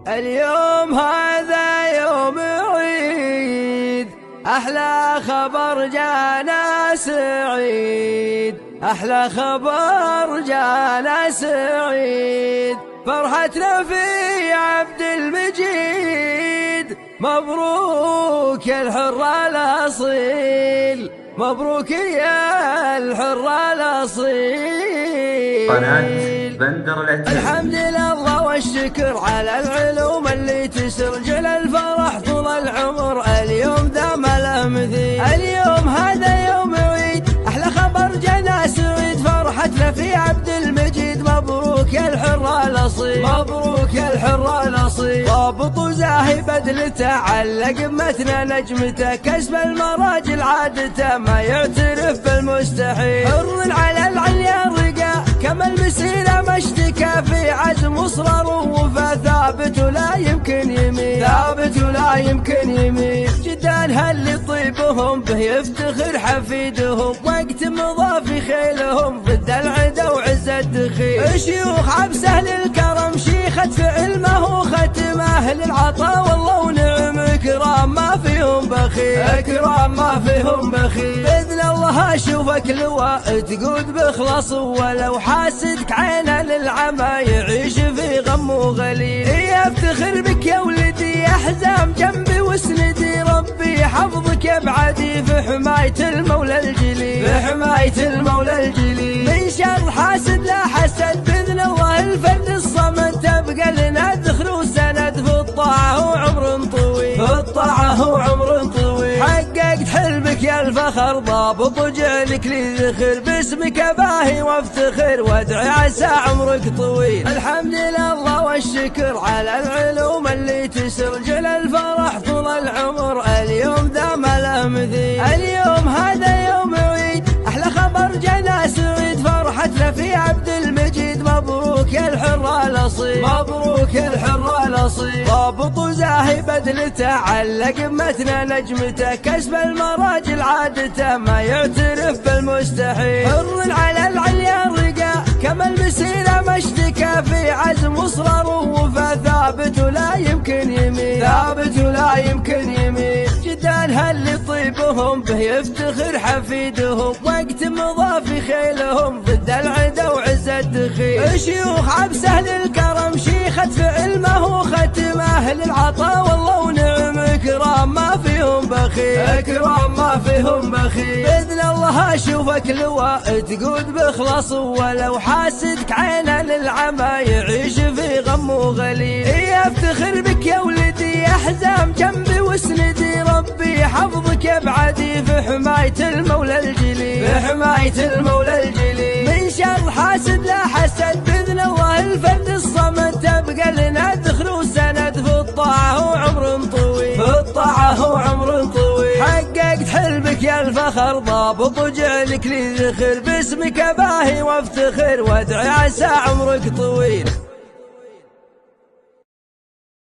اليوم هذا يوم عيد، أحلى خبر جانا سعيد، أحلى خبر جانا سعيد، فرحتنا في عبد المجيد. مبروك يا الحر الأصيل، مبروك يا الحر الأصيل. قناة بندر العتيبي. الحمد لله والشكر على العلوم اللي تسرجل الفرح طول العمر، اليوم ذا ما له مثيل. اليوم هذا يوم عيد، أحلى خبر جانا سعيد، فرحتنا في عبد المجيد. مبروك يا الحر الأصيل، مبروك يا الحر الأصيل. ضابط وزاهي بدلته، علق بمتنا نجمته، كسب المراجل عادته، ما يعترف بالمستحيل. حر على العليا الرقا، كما المسيرة ما اشتكى، في عزم وصرار ووفا، ثابت ولا يمكن يميل، ثابت ولا يمكن يميل. جدا هاللي طيبهم به يفتخر حفيدهم، وقت مضى في خيلهم ضد العدا وعز الدخيل. شيوخ عبسه للكرم، شيخة فعل ما هو ختمه، للعطاء والله ونعم، اكرام ما فيهم بخيل، اكرام ما فيهم بخيل. باذن الله اشوفك لواء تقود بخلاص، ولو حاسدك عينه للعمى يعيش في غم وغليل. يفتخر بك يا ولدي، احزام جنبي واسندي، ربي حفظك يا بعدي في حماية المولى الجليل، في حماية المولى الجليل. من شر حاسد لا حسد، باذن الله الفرد الصمد، تبقى لنا ذخر وسند، في الطاعة وعمر طويل، في الطاعة وعمر طويل. حققت حلمك يا الفخر، ضابط وجعلك لي ذخر، باسمك باهي وافتخر، وادعي عسى عمرك طويل. الحمد لله والشكر على العلوم اللي تسرجل الفرح طول العمر، اليوم ذا ما له مثيل. اليوم هذا يوم عيد، أحلى خبر جانا سعيد، فرحتنا في عبد المجيد. مبروك يا الحر الأصيل، مبروك يا الحر الأصيل. ضابط وزاهي بدلته، علق بمتنا نجمته، كسب المراجل عادته، ما يعترف بالمستحيل. حر على العليا الرقا، كما المسيرة ما اشتكى، في عزم وصرار ووفا، ثابت ولا يمكن يميل، ثابت ولا يمكن يميل. جدا هاللي طيبهم به يفتخر حفيدهم، وقت مضى في خيلهم ضد العدا وعز الدخيل. شيوخ عبسه للكرم، شيخة فعل ما هو ختمه، للعطاء والله ونعم، اكرام ما فيهم بخيل، اكرام ما فيهم بخيل. باذن الله اشوفك لواء تقود بخلاص، ولو حاسدك عينه للعمى يعيش في غم وغليل. يفتخر بك يا ولدي، احزام جنبي واسندي، ربي حفظك يا بعدي في حماية المولى الجليل، في حماية المولى الجليل. من شر حاسد لا حسد، باذن الله الفرد الصمد، تبقى لنا ذخر وسند، في الطاعة وعمر طويل، في الطاعة وعمر طويل. حققت حلمك يا الفخر، ضابط وجعلك لي ذخر، باسمك باهي وافتخر، وادعي عسى عمرك طويل.